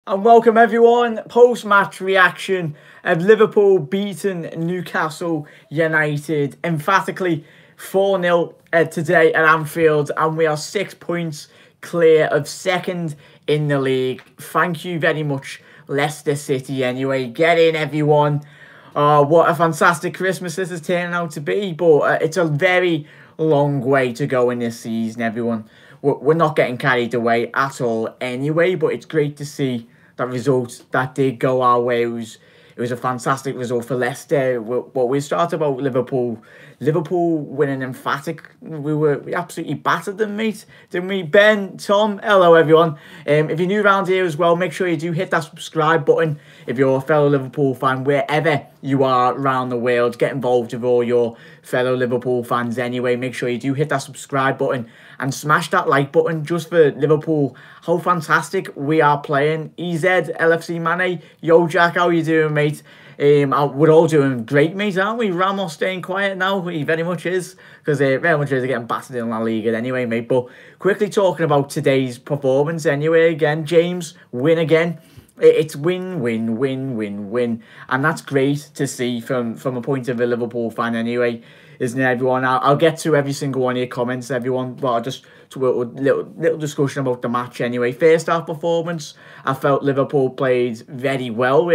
And welcome everyone. Post-match reaction of Liverpool beating Newcastle United emphatically 4-0 today at Anfield, and we are 6 points clear of second in the league. Thank you very much, Leicester City. Anyway, get in everyone. What a fantastic Christmas this is turning out to be, but it's a very long way to go in this season, everyone. We're not getting carried away at all anyway, but it's great to see that result that did go our way. It was a fantastic result for Leicester. But we started about Liverpool. Liverpool winning emphatic. We absolutely battered them, mate. Didn't we? Ben, Tom, hello everyone. If you're new around here as well, make sure you do hit that subscribe button. If you're a fellow Liverpool fan, wherever you are around the world, get involved with all your fellow Liverpool fans anyway. Make sure you do hit that subscribe button and smash that like button just for Liverpool. How fantastic we are playing. EZ, LFC Mane, yo Jack, how you doing, mate? We're all doing great, mate, aren't we? Ramos staying quiet now. He very much is, because very much is getting battered in La Liga anyway, mate. But quickly talking about today's performance anyway, again, James, win again. It's win, win, win, win, win. And that's great to see from a point of a Liverpool fan anyway, isn't it, everyone? I'll get to every single one of your comments, everyone. But I'll just to a little discussion about the match anyway. First half performance, I felt Liverpool played very well.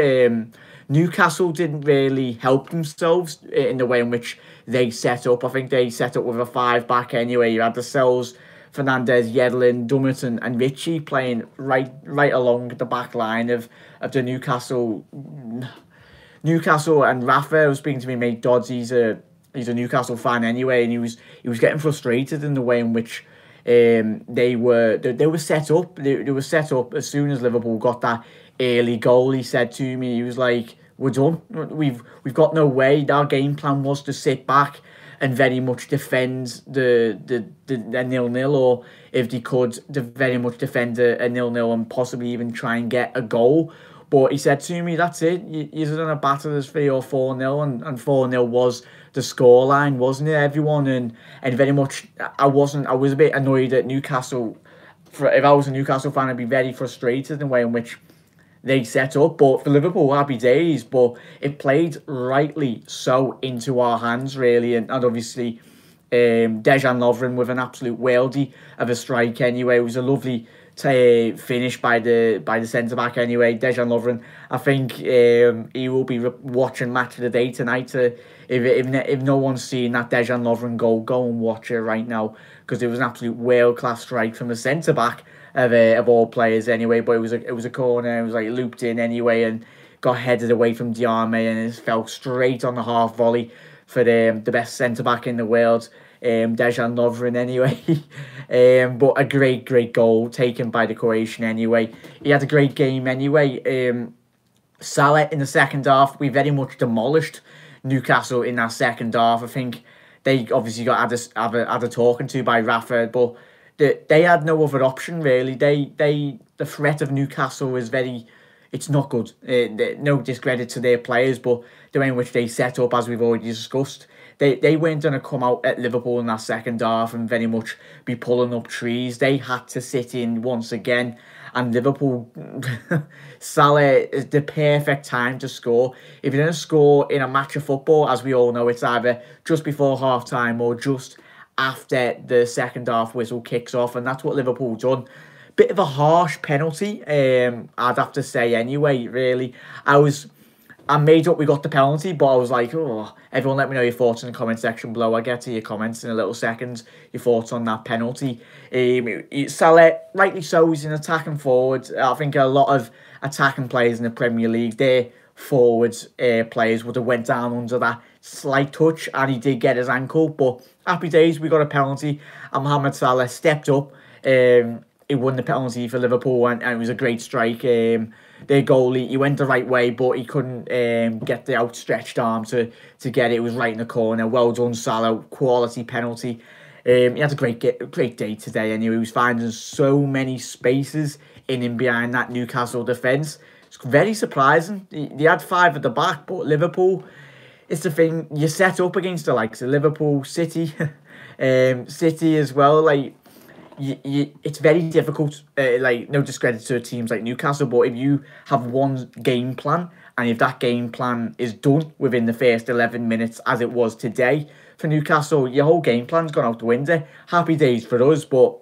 Newcastle didn't really help themselves in the way in which they set up. I think they set up with a 5-back anyway. You had the Sells, Fernandez, Yedlin, Dummett and Ritchie playing right along the back line of the Newcastle. And Rafa was speaking to me, mate Dodds. He's a Newcastle fan anyway, and he was getting frustrated in the way in which they were set up. They were set up as soon as Liverpool got that early goal. He said to me, he was like, "We're done. We've got no way." Our game plan was to sit back and very much defend the 0-0, or if they could, very much defend a 0-0 and possibly even try and get a goal. But he said to me, "That's it. You're going to batter us 3 or 4-0, and 4-0 was the scoreline, wasn't it, everyone?" And very much, I was a bit annoyed at Newcastle. If I was a Newcastle fan, I'd be very frustrated in the way in which they set up. But for Liverpool, happy days. But it played rightly so into our hands, really. And obviously, Dejan Lovren with an absolute worldie of a strike anyway. It was a lovely finish by the centre-back anyway. Dejan Lovren, I think he will be watching Match of the Day tonight. If no one's seen that Dejan Lovren goal, go and watch it right now, because it was an absolute world-class strike from the centre-back of all players anyway. But it was a corner. It was like looped in anyway and got headed away from Diarme, and it fell straight on the half volley for the best centre back in the world, Dejan Lovren anyway. But a great goal taken by the Croatian anyway. He had a great game anyway. Salah in the second half, we very much demolished Newcastle in that second half. I think they obviously got had a talking to by Rafa, but they had no other option really. The threat of Newcastle is it's not good. No discredit to their players, but the way in which they set up, as we've already discussed, they weren't going to come out at Liverpool in that second half and very much be pulling up trees. They had to sit in once again, and Liverpool, Salah is the perfect time to score. If you're going to score in a match of football, as we all know, it's either just before half-time or just after the second half whistle kicks off, and that's what Liverpool done. Bit of a harsh penalty, I'd have to say anyway, really. I made up we got the penalty, but I was like, oh, everyone let me know your thoughts in the comment section below. I'll get to your comments in a little second, your thoughts on that penalty. Salah, rightly so, he's an attacking forward. I think a lot of attacking players in the Premier League, their forwards players would have went down under that slight touch, and he did get his ankle. But happy days, we got a penalty, and Mohamed Salah stepped up. He won the penalty for Liverpool, and it was a great strike. Their goalie, he went the right way, but he couldn't get the outstretched arm to get it. It was right in the corner. Well done, Salah. Quality penalty. He had a great day today anyway. He was finding so many spaces in and behind that Newcastle defence. It's very surprising. They had 5 at the back, but Liverpool, it's the thing, you set up against the likes of Liverpool, City, City as well. Like, it's very difficult, like, no discredit to teams like Newcastle, but if you have one game plan, and if that game plan is done within the first 11 minutes, as it was today for Newcastle, your whole game plan's gone out the window. Happy days for us, but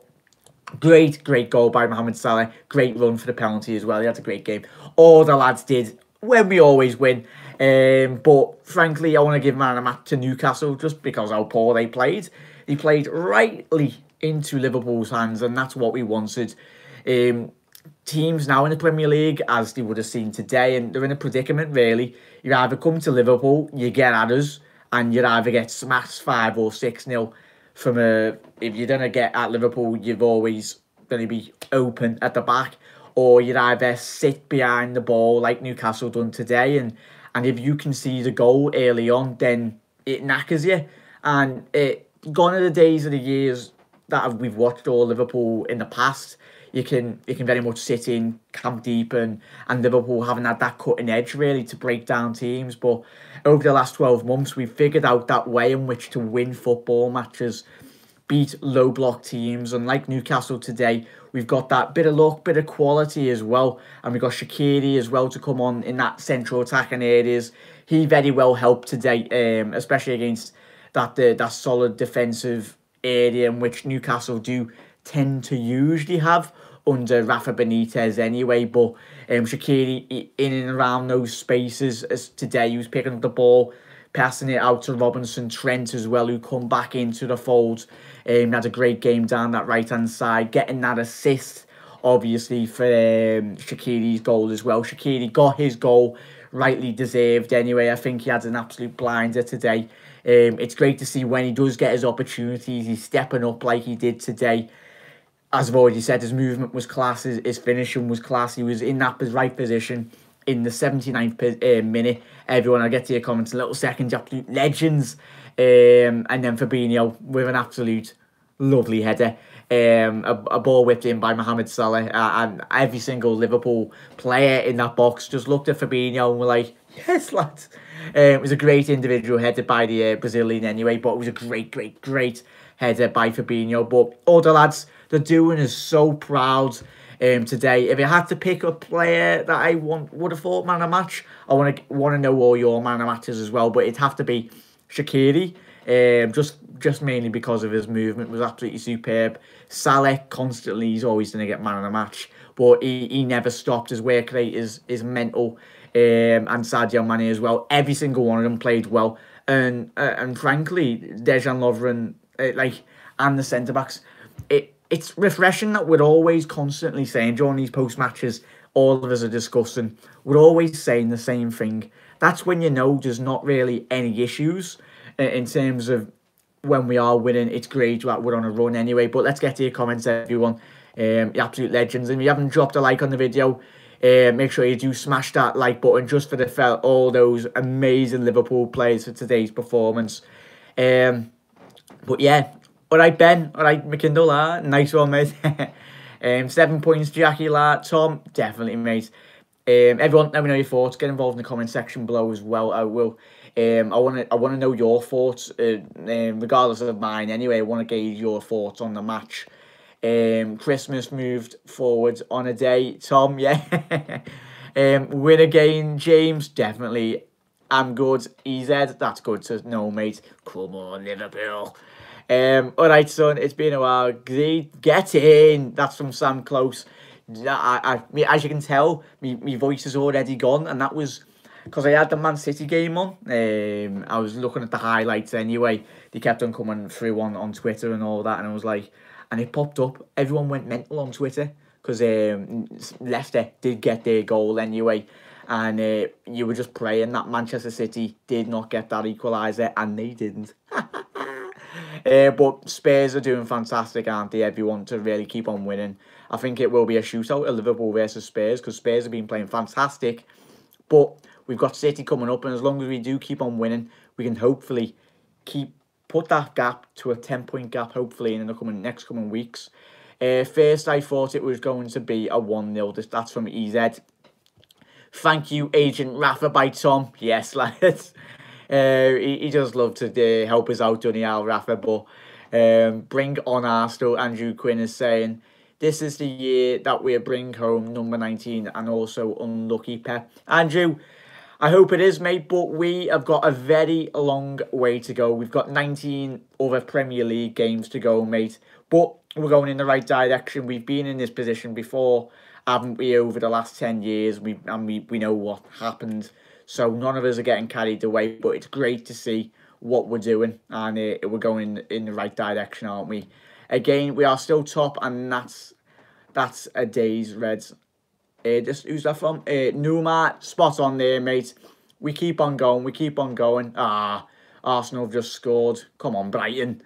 great goal by Mohamed Salah. Great run for the penalty as well. He had a great game. All the lads did when we always win. But frankly, I want to give man of the match to Newcastle just because how poor they played. He played rightly into Liverpool's hands, and that's what we wanted. Teams now in the Premier League, as they would have seen today, and they're in a predicament really. You either come to Liverpool, you get at us, and you either get smashed 5 or 6-0 from a. If you're gonna get at Liverpool, you've always gonna be open at the back, or you'd either sit behind the ball like Newcastle done today, and if you can see the goal early on, then it knackers you. And gone are the days of the years that we've watched all Liverpool in the past. You can very much sit in, camp deep, and Liverpool haven't had that cutting edge really to break down teams. But over the last 12 months, we've figured out that way in which to win football matches, beat low block teams, and like Newcastle today, we've got that bit of luck, bit of quality as well, and we've got Shaqiri as well to come on in that central attacking areas. He very well helped today, especially against that solid defensive area in which Newcastle do tend to usually have under Rafa Benitez anyway. But Shaqiri in and around those spaces, as today he was picking up the ball, passing it out to Robinson, Trent as well, who come back into the fold. Had a great game down that right-hand side, getting that assist, obviously, for Shaqiri's goal as well. Shaqiri got his goal, rightly deserved anyway. I think he had an absolute blinder today. It's great to see when he does get his opportunities, he's stepping up like he did today. As I've already said, his movement was class, his finishing was class. He was in that right position in the 79th minute. Everyone, I'll get to your comments in a little second. Absolute legends. And then Fabinho with an absolute lovely header. A ball whipped in by Mohamed Salah. And every single Liverpool player in that box just looked at Fabinho and were like, yes, lads. It was a great individual header by the Brazilian anyway, but it was a great header by Fabinho. But all the lads, they're doing us so proud today. If I had to pick a player that I would have thought man of match, I want to know all your man of matches as well, but it'd have to be Shaqiri. Just mainly because of his movement was absolutely superb. Salah constantly, he's always going to get man of the match, but he never stopped. His work rate is mental. And Sadio Mane as well. Every single one of them played well, and frankly, Dejan Lovren, and the centre backs. It's refreshing that we're always constantly saying during these post matches, all of us are discussing, we're always saying the same thing. That's when you know there's not really any issues in terms of when we are winning. It's great that we're on a run anyway. But let's get to your comments, everyone. You're absolute legends, and if you haven't dropped a like on the video, make sure you do smash that like button just for all those amazing Liverpool players for today's performance. But yeah, all right, Ben, all right, McKindle, nice one, mate. 7 points, Jackie, Tom, definitely, mate. Everyone, let me know your thoughts. Get involved in the comment section below as well. I will. I want to know your thoughts, regardless of mine. Anyway, I want to gauge your thoughts on the match. Christmas moved forward on a day. Tom, yeah. Win again, James, definitely. I'm good. EZ, that's good to know, mate. Come on, Liverpool. Alright, son, it's been a while. Get in. That's from Sam Close. As you can tell, my voice is already gone, and that was because I had the Man City game on. I was looking at the highlights anyway. They kept on coming through on Twitter and all that, and I was like, and it popped up. Everyone went mental on Twitter because Leicester did get their goal anyway, and you were just praying that Manchester City did not get that equaliser, and they didn't. But Spurs are doing fantastic, aren't they, everyone, to really keep on winning. I think it will be a shootout of Liverpool versus Spurs because Spurs have been playing fantastic. But we've got City coming up, and as long as we do keep on winning, we can hopefully put that gap to a 10-point gap, hopefully, in the next coming weeks. First, I thought it was going to be a 1-0. That's from EZ. Thank you, Agent Rafa by Tom. Yes, lads. He does love to help us out, doesn't he, Al Rafa? But Bring on Arsenal, Andrew Quinn is saying. This is the year that we bring home number 19 and also unlucky Pep. Andrew, I hope it is, mate, but we have got a very long way to go. We've got 19 other Premier League games to go, mate, but we're going in the right direction. We've been in this position before, haven't we, over the last 10 years? We know what happened, so none of us are getting carried away, but it's great to see what we're doing, and we're going in the right direction, aren't we? Again, we are still top, and that's a day's Reds. Who's that from? Numa, spot on there, mate. We keep on going. We keep on going. Arsenal have just scored. Come on, Brighton.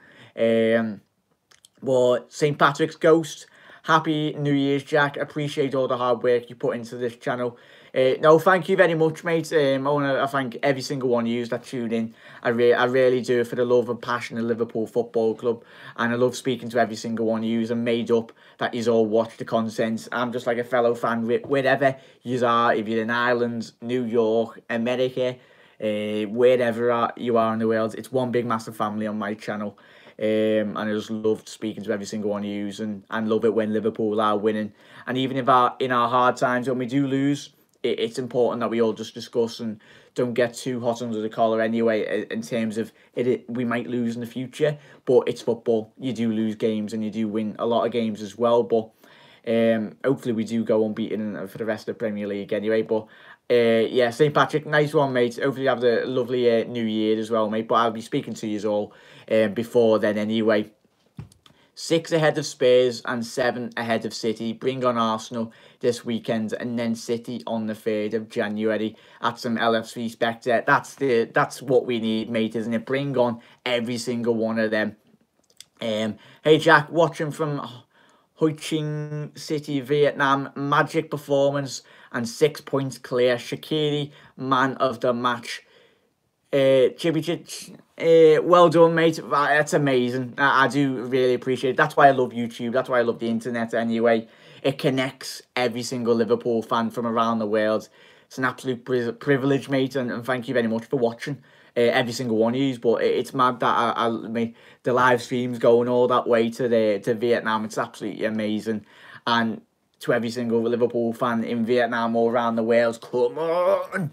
But St. Patrick's Ghost. Happy New Year's, Jack. Appreciate all the hard work you put into this channel. No, thank you very much, mate. I want to thank every single one of you that tune in. I really do it for the love and passion of Liverpool Football Club. And I love speaking to every single one of you and made up that you all watch the content. I'm just like a fellow fan wherever you are. If you're in Ireland, New York, America, wherever you are in the world, it's one big massive family on my channel. And I just loved speaking to every single one of you and love it when Liverpool are winning. And even if in our hard times when we do lose, it's important that we all just discuss and don't get too hot under the collar anyway in terms of we might lose in the future, but it's football. You do lose games and you do win a lot of games as well, but hopefully we do go unbeaten for the rest of the Premier League anyway. But yeah, St. Patrick, nice one, mate. Hopefully you have a lovely New Year as well, mate, but I'll be speaking to you all before then anyway. 6 ahead of Spurs and 7 ahead of City. Bring on Arsenal this weekend and then City on the 3rd of January at some LFC Spectre. That's what we need, mate, isn't it? Bring on every single one of them. Hey, Jack, watching from Ho Chi Minh City, Vietnam. Magic performance and 6 points clear. Shaqiri, man of the match. Well done, mate. That's amazing. I do really appreciate it. That's why I love YouTube. That's why I love the internet anyway. It connects every single Liverpool fan from around the world. It's an absolute privilege, mate, and thank you very much for watching every single one of you. But it's mad that I made the live streams going all that way to Vietnam. It's absolutely amazing. And to every single Liverpool fan in Vietnam or around the world, come on!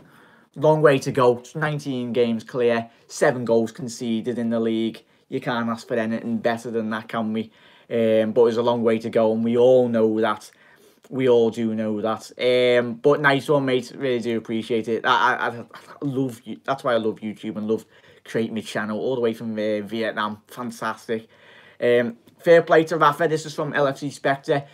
Long way to go. 19 games clear, 7 goals conceded in the league. You can't ask for anything better than that, can we? But there's a long way to go, and we all know that. We all do know that. But nice one, mate. Really do appreciate it. I love you. That's why I love YouTube and love creating my channel all the way from Vietnam. Fantastic. Fair play to Rafa. This is from LFC Spectre.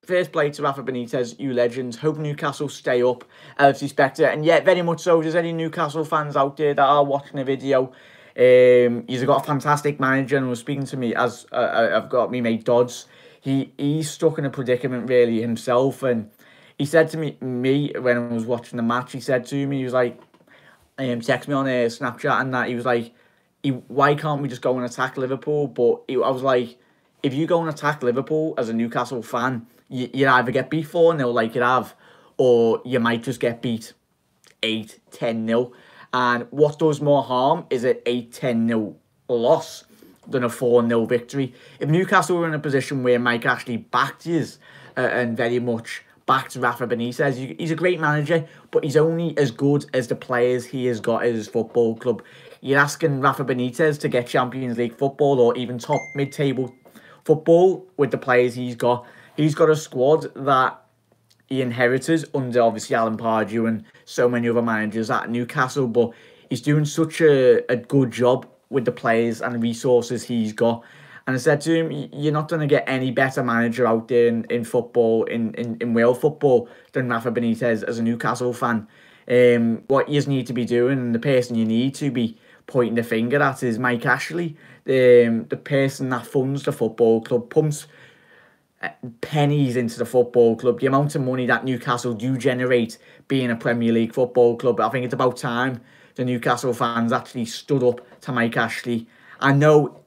First play to Rafa Benitez, you legends. Hope Newcastle stay up, LFC Spectre. And yeah, very much so. There's any Newcastle fans out there that are watching the video. He's got a fantastic manager and was speaking to me as I've got me mate Dodds. He's stuck in a predicament really himself. And he said to me when I was watching the match, he said to me, he was like, text me on Snapchat and that. He was like, why can't we just go and attack Liverpool? But I was like, if you go and attack Liverpool as a Newcastle fan, you either get beat 4-0 like you have, or you might just get beat 8-10-0. And what does more harm is an 8-10-0 loss than a 4-0 victory. If Newcastle were in a position where Mike Ashley backed you and very much backed Rafa Benitez, he's a great manager, but he's only as good as the players he has got at his football club. You're asking Rafa Benitez to get Champions League football or even top mid-table football with the players he's got. He's got a squad that he inherited under obviously Alan Pardew and so many other managers at Newcastle, but he's doing such a good job with the players and resources he's got. And I said to him, you're not going to get any better manager out there in football, in world football, than Rafa Benitez as a Newcastle fan. What you need to be doing, and the person you need to be pointing the finger at, is Mike Ashley, the person that funds the football club, pumps pennies into the football club. The amount of money that Newcastle do generate being a Premier League football club, I think it's about time the Newcastle fans actually stood up to Mike Ashley. I know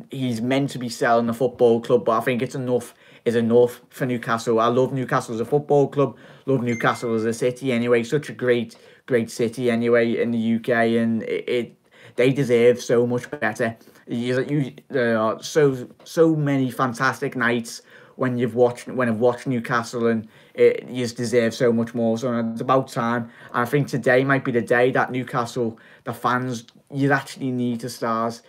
he's meant to be selling the football club, but I think enough is enough for Newcastle. I love Newcastle as a football club, love Newcastle as a city anyway. Such a great city anyway in the UK, and they deserve so much better There are so many fantastic nights when I've watched Newcastle, and you just deserve so much more. So it's about time. And I think today might be the day that Newcastle, the fans, you actually need to start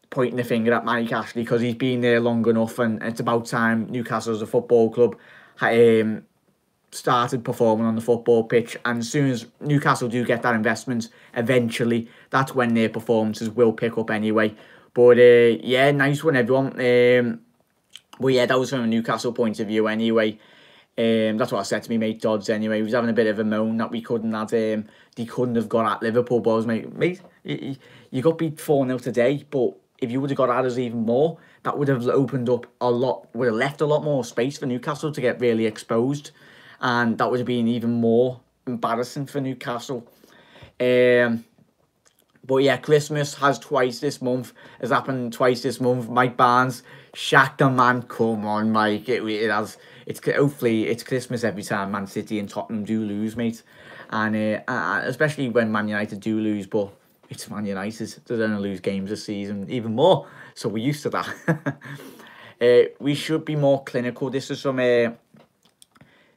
pointing the finger at Mike Ashley, because he's been there long enough, and it's about time Newcastle as a football club started performing on the football pitch. And as soon as Newcastle do get that investment, eventually, that's when their performances will pick up anyway. But yeah, nice one, everyone. But yeah, that was from a Newcastle point of view anyway. That's what I said to me mate Dodds anyway. He was having a bit of a moan that they couldn't have got at Liverpool. But I was like, mate, you got beat 4-0 today, but if you would have got at us even more, that would have opened up would have left a lot more space for Newcastle to get really exposed, and that would have been even more embarrassing for Newcastle. But yeah, Christmas has happened twice this month. Mike Barnes, Shaq the man, come on, Mike. Hopefully it's Christmas every time Man City and Tottenham do lose, mate. And especially when Man United do lose, but it's Man United. They're going to lose games this season even more, so we're used to that. We should be more clinical. This is from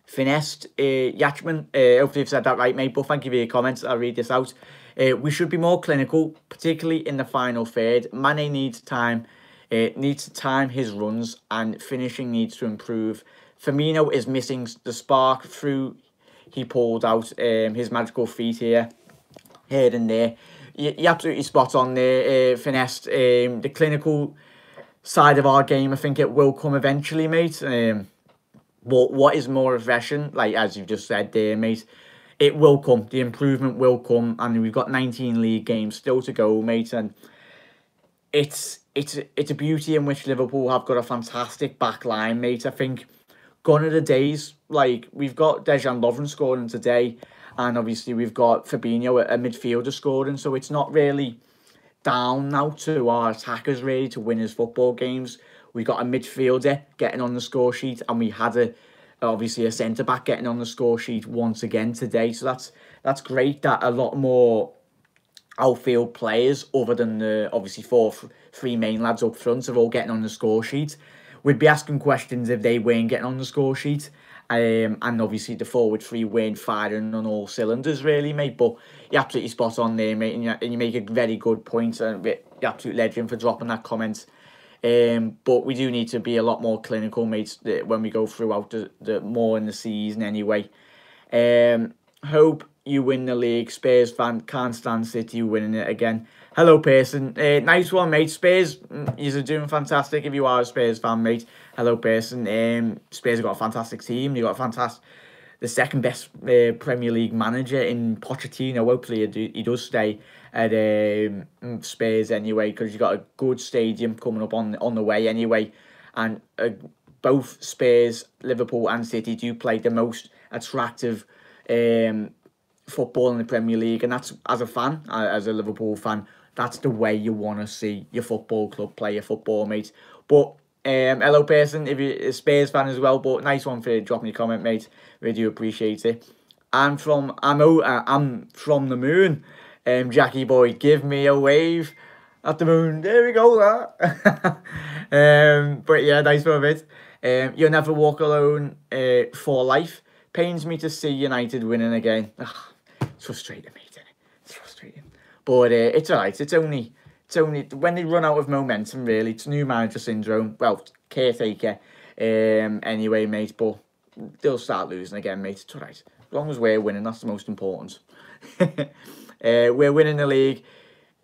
Finest Yachman. Hopefully I've said that right, mate, but thank you for your comments. I'll read this out. We should be more clinical, particularly in the final third. Mane needs time to time his runs, and finishing needs to improve. Firmino is missing the spark through he pulled out his magical feet here and there. You're absolutely spot on there, Finesse. The clinical side of our game, I think it will come eventually, mate. But what is more refreshing, like as you've just said there, mate, it will come. The improvement will come, and we've got 19 league games still to go, mate. And it's a beauty in which Liverpool have got a fantastic back line, mate. I think gone are the days, like we've got Dejan Lovren scoring today, and obviously we've got Fabinho, a midfielder, scoring. So it's not really down now to our attackers really to win his football games. We got a midfielder getting on the score sheet, and we had obviously a centre back getting on the score sheet once again today. So that's great that a lot more outfield players, other than the obviously three main lads up front, are all getting on the score sheet. We'd be asking questions if they weren't getting on the score sheet. And obviously the forward three weren't firing on all cylinders really, mate. But you're absolutely spot on there, mate, and you make a very good point, and you're absolute legend for dropping that comment. But we do need to be a lot more clinical, mates, when we go throughout the more in the season anyway. Hope you win the league. Spurs fan, can't stand City winning it again. Hello, person. Nice one, mate. Spurs, you're doing fantastic if you are a Spurs fan, mate. Hello, person. Spurs have got a fantastic team. You've got the second best Premier League manager in Pochettino. Hopefully he does stay at Spurs anyway, because you've got a good stadium coming up on the way anyway. And both Spurs, Liverpool and City do play the most attractive football in the Premier League. And that's, as a fan, as a Liverpool fan, that's the way you want to see your football club play your football, mate. But hello, person, if you're a Spurs fan as well. But nice one for dropping your comment, mate. Really do appreciate it. I'm from the moon. Jackie boy, give me a wave at the moon. There we go, that. But yeah, nice one, mate. You'll never walk alone for life. Pains me to see United winning again. Ugh, it's frustrating, mate, isn't it? It's frustrating. But it's alright. It's only when they run out of momentum, really. It's new manager syndrome. Well, caretaker. Anyway, mate. But they'll start losing again, mate. It's alright. As long as we're winning, that's the most important. We're winning the league.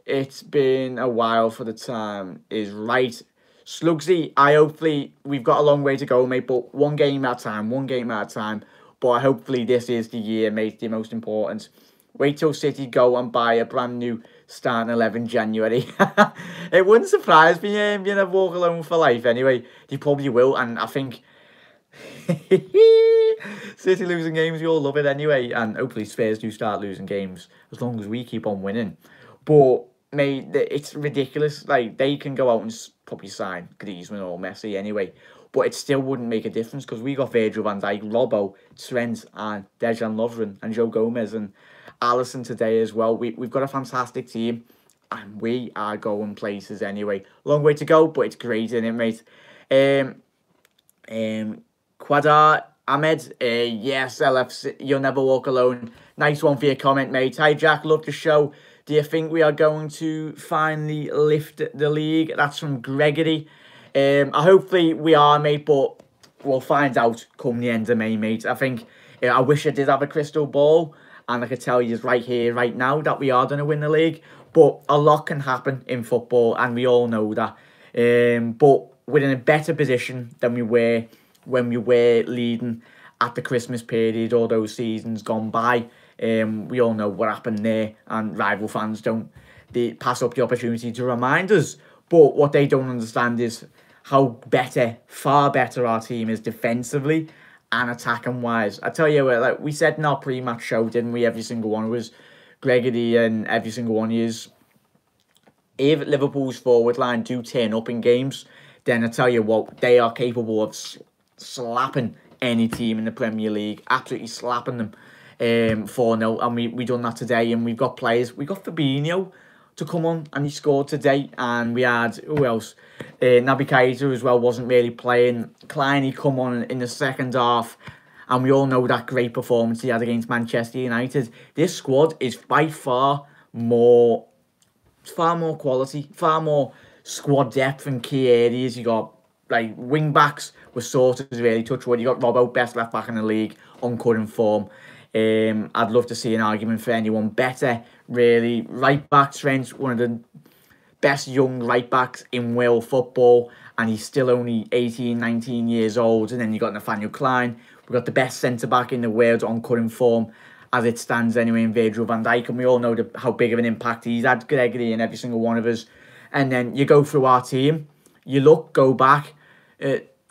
It's been a while for the time is right. Slugsy, hopefully we've got a long way to go, mate. But one game at a time. But hopefully this is the year, mate. The most important. Wait till City go and buy a brand new starting 11 January. It wouldn't surprise me being a walk alone for life anyway. They probably will, and I think City losing games, we all love it anyway. And hopefully Spurs do start losing games as long as we keep on winning. But mate, it's ridiculous. Like, they can go out and probably sign Griezmann or Messi anyway, but it still wouldn't make a difference, because we got Virgil van Dijk, Robbo, Trent, and Dejan Lovren, and Joe Gomez, and Alisson today as well. We've got a fantastic team. and we are going places anyway. Long way to go, but it's great, isn't it, mate? Quadar Ahmed, yes, LFC, you'll never walk alone. Nice one for your comment, mate. Hi, Jack, love the show. Do you think we are going to finally lift the league? That's from Gregory. Hopefully we are, mate, but we'll find out come the end of May, mate. I think, I wish I did have a crystal ball, and I could tell you right here, right now, that we are going to win the league. But a lot can happen in football, and we all know that. But we're in a better position than we were when we were leading at the Christmas period, all those seasons gone by. We all know what happened there, and rival fans they pass up the opportunity to remind us. But what they don't understand is how far better our team is defensively and attacking wise. I tell you what, like we said in our pre-match show, didn't we? Every single one of us, Gregory and every single one of us, if Liverpool's forward line do turn up in games, then I tell you what, they are capable of slapping any team in the Premier League, absolutely slapping them 4-0. And we done that today, and we've got players. We got Fabinho to come on, and he scored today. And we had, who else? Naby Keita as well wasn't really playing. Kleiny come on in the second half, and we all know that great performance he had against Manchester United. This squad is by far more quality, far more squad depth in key areas. You got like wing backs were sorted really touch wood. You got Robbo, best left back in the league, on current form. I'd love to see an argument for anyone better, really. Right back, Trent, one of the best young right backs in world football, and he's still only 18, 19 years old. And then you got Nathaniel Klein. We've got the best centre back in the world on current form, as it stands anyway, in Virgil van Dijk, and we all know how big of an impact he's had, Gregory, and every single one of us. And then you go through our team, go back.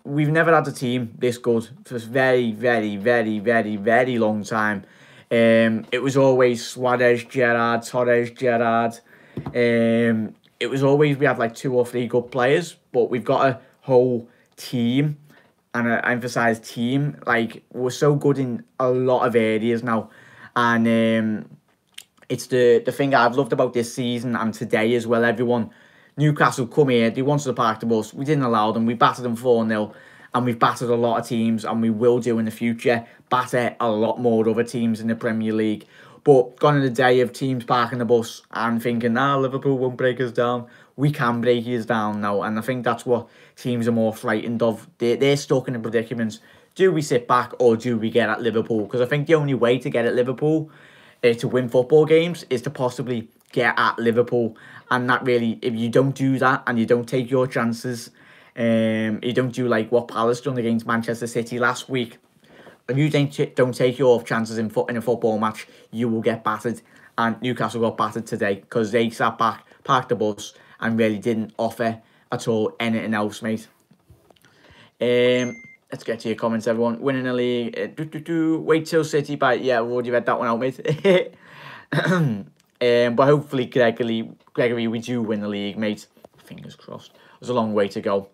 We've never had a team this good for a very, very, very, very, very long time. It was always Suarez, Gerrard, Torres, Gerrard. It was always, we had like 2 or 3 good players, but we've got a whole team, and I emphasise team. Like, we're so good in a lot of areas now. And it's the thing I've loved about this season and today as well. Everyone, Newcastle come here, they wanted to park the bus. We didn't allow them. We battered them 4-0, and we've battered a lot of teams, and we will do in the future. Batter a lot more other teams in the Premier League. But gone are the day of teams parking the bus and thinking, Liverpool won't break us down. We can break us down now, and I think that's what teams are more frightened of. They're stuck in a predicament. Do we sit back, or do we get at Liverpool? Because I think the only way to get at Liverpool, to win football games, is to possibly get at Liverpool. And that really, if you don't do that and you don't take your chances, you don't do like what Palace done against Manchester City last week, and you don't take your chances in a football match, you will get battered. And Newcastle got battered today because they sat back, parked the bus, and really didn't offer at all anything else, mate. Let's get to your comments, everyone. Winning the league. Wait till City by... Yeah, I've already read that one out, mate. But hopefully, Gregory, we do win the league, mate. Fingers crossed. There's a long way to go.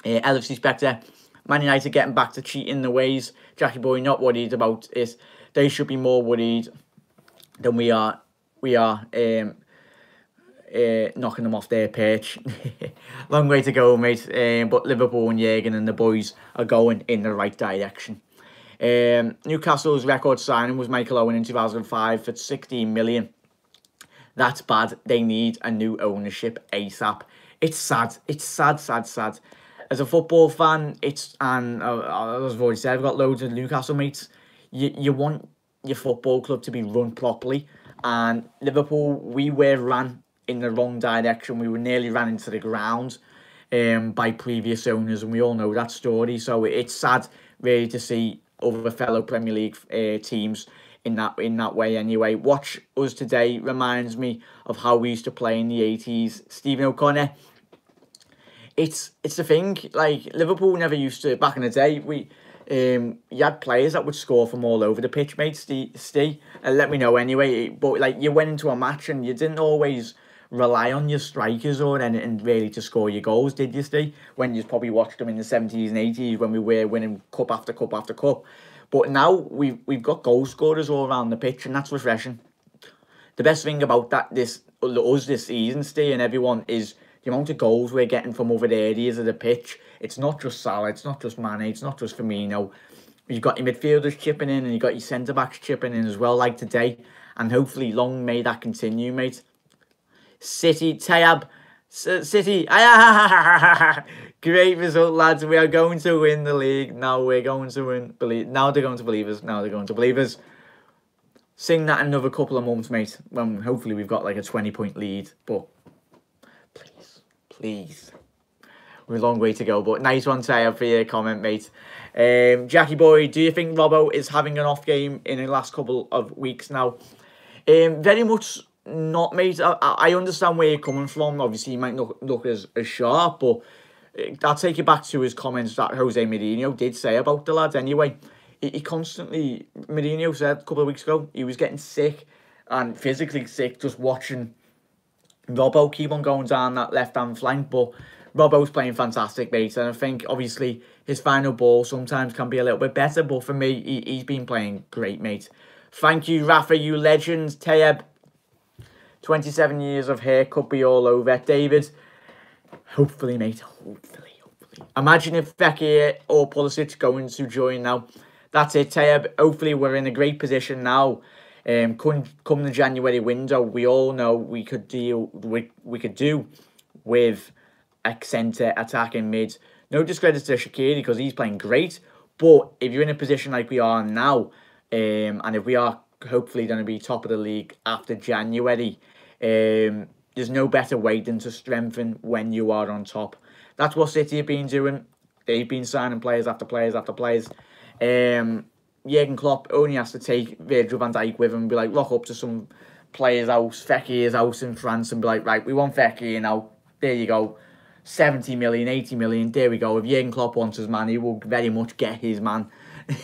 LFC Spectre. Man United getting back to cheating the ways. Jackie Boy not worried about it. They should be more worried than we are. We are knocking them off their perch. Long way to go, mate. But Liverpool and Jurgen and the boys are going in the right direction. Newcastle's record signing was Michael Owen in 2005 for 16 million. That's bad. They need a new ownership ASAP. It's sad. It's sad, sad, sad. As a football fan, as I've already said, I've got loads of Newcastle mates. You want your football club to be run properly. And Liverpool, we were ran in the wrong direction. We were nearly ran into the ground by previous owners, and we all know that story. So it's sad, really, to see other fellow Premier League teams in that way anyway. Watch us today reminds me of how we used to play in the 80s. Stephen O'Connor. It's the thing, like, Liverpool never used to, back in the day, you had players that would score from all over the pitch, mate, Steve. Let me know anyway. But, like, you went into a match and you didn't always rely on your strikers or anything really to score your goals, did you, Steve? When you probably watched them in the 70s and 80s when we were winning cup after cup after cup. But now we've got goal scorers all around the pitch, and that's refreshing. The best thing about this us this season, Steve, and everyone, is the amount of goals we're getting from other areas of the pitch. It's not just Salah, it's not just Mane, it's not just Firmino. You've got your midfielders chipping in, and you've got your centre-backs chipping in as well, like today. And hopefully, long may that continue, mate. City, Tayab, City, great result, lads. We are going to win the league. Now we're going to win. Now they're going to Believers. Now they're going to Believers. Sing that in another couple of months, mate. When hopefully we've got like a 20-point lead. But please. We're a long way to go. But nice one, Tayab, for your comment, mate. Jackie boy, do you think Robbo is having an off game in the last couple of weeks now? Very much not, mate. I understand where you're coming from. Obviously, he might not look as sharp, but I'll take you back to his comments that Jose Mourinho did say about the lad anyway. He constantly, Mourinho said a couple of weeks ago, he was getting sick and physically sick just watching Robbo keep on going down that left-hand flank. But Robbo's playing fantastic, mate. And I think, obviously, his final ball sometimes can be a little bit better. But for me, he's been playing great, mate. Thank you, Rafa, you legends. Tayeb, 27 years of hair could be all over. David, hopefully, mate. Hopefully. Imagine if Fekir or Pulisic going to join now. That's it, Tayeb. Hopefully, we're in a great position now. Come the January window, we all know we could do with a centre attacking mid. No discredit to Shaqiri because he's playing great. But if you're in a position like we are now, and if we are hopefully going to be top of the league after January, there's no better way than to strengthen when you are on top. That's what City have been doing. They've been signing players after players after players. Jurgen Klopp only has to take Virgil van Dijk with him and be like, rock up to some player's house, Fekir's house in France, and be like, right, we want Fekir now. There you go. 70 million, 80 million, there we go. If Jurgen Klopp wants his man, he will very much get his man.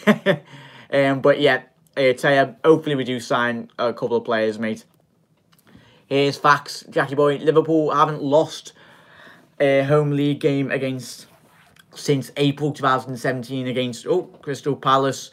But yeah, Tayeb, hopefully we do sign a couple of players, mate. Here's facts, Jackie boy. Liverpool haven't lost a home league game since April 2017 against Crystal Palace.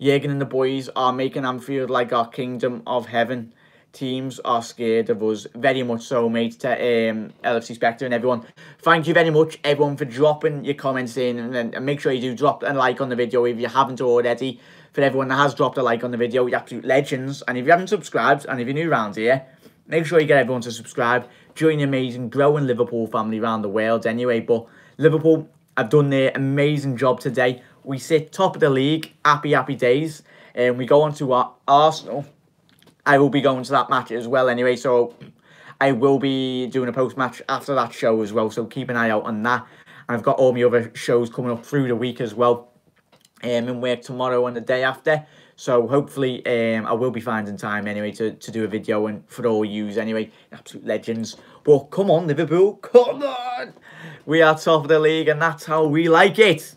Jurgen and the boys are making Anfield like our kingdom of heaven. Teams are scared of us. Very much so, mate. To LFC Spectre and everyone. Thank you very much, everyone, for dropping your comments in. And make sure you do drop a like on the video if you haven't already. For everyone that has dropped a like on the video, you're absolute legends. And if you haven't subscribed, and if you're new around here, make sure you get everyone to subscribe. Join the amazing, growing Liverpool family around the world anyway. But Liverpool have done their amazing job today. We sit top of the league. Happy, happy days. And we go on to our Arsenal. I will be going to that match as well anyway. So I will be doing a post-match after that show as well. So keep an eye out on that. And I've got all my other shows coming up through the week as well. In work tomorrow and the day after. So hopefully I will be finding time anyway to do a video and for all yous anyway. Absolute legends. But come on, Liverpool. Come on. We are top of the league and that's how we like it.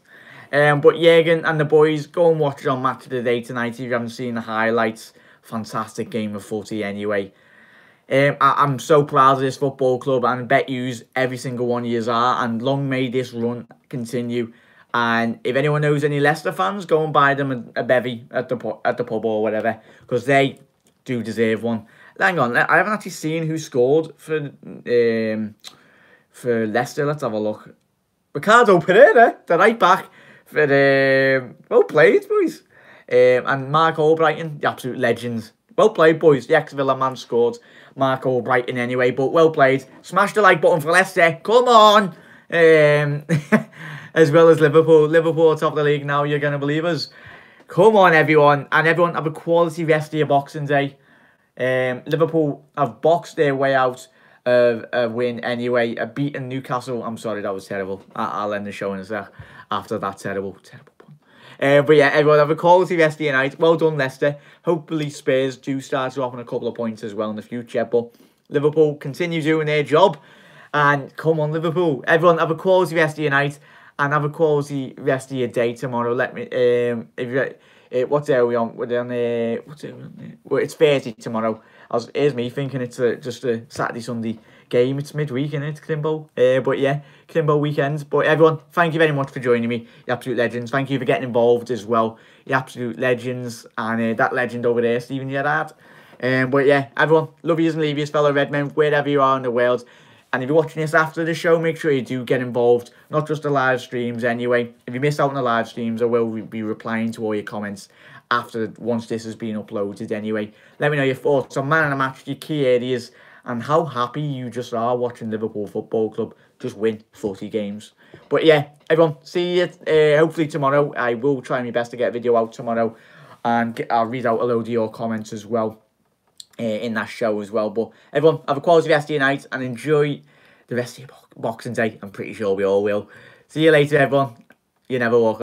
But Jurgen and the boys, go and watch it on Match of the Day tonight if you haven't seen the highlights. Fantastic game of footy anyway. I'm so proud of this football club and I bet yous every single one of yous are. And long may this run continue. And if anyone knows any Leicester fans, go and buy them a bevy at the pub or whatever. Because they do deserve one. Hang on, I haven't actually seen who scored for Leicester. Let's have a look. Ricardo Pereira, the right back. Well played, boys. And Mark Albrighton, the absolute legends. Well played, boys. The ex-Villa man scored. Mark Albrighton anyway, but well played. Smash the like button for Leicester. Come on. As well as Liverpool. Liverpool are top of the league now. You're going to believe us. Come on, everyone. And everyone have a quality rest of your Boxing Day. Liverpool have boxed their way out of a win anyway. A beaten Newcastle. I'm sorry, that was terrible. I'll end the show in a sec after that terrible pun. But yeah, everyone have a quality rest of your night. Well done, Leicester. Hopefully Spurs do start dropping a couple of points as well in the future. But Liverpool continue doing their job. And come on, Liverpool. Everyone have a quality rest of your night. And have a quality rest of your day tomorrow. Let me, what day are we on? We're on what's it on? Well, it's Thursday tomorrow. Here's me thinking it's just a Saturday, Sunday game. It's midweek, isn't it, Crimbo? But yeah, Crimbo weekend. But everyone, thank you very much for joining me. You absolute legends. Thank you for getting involved as well. You absolute legends. And that legend over there, Stephen Gerrard. But yeah, everyone, love yous and leave yous, fellow Redmen, wherever you are in the world. And if you're watching this after the show, make sure you do get involved. Not just the live streams anyway. If you miss out on the live streams, I will be replying to all your comments once this has been uploaded anyway. Let me know your thoughts on man of the match, your key areas, and how happy you just are watching Liverpool Football Club just win footy games. But yeah, everyone, see you hopefully tomorrow. I will try my best to get a video out tomorrow, and I'll read out a load of your comments as well in that show as well. But everyone, have a quality rest of your night and enjoy the rest of your Boxing Day. I'm pretty sure we all will. See you later, everyone. You never walk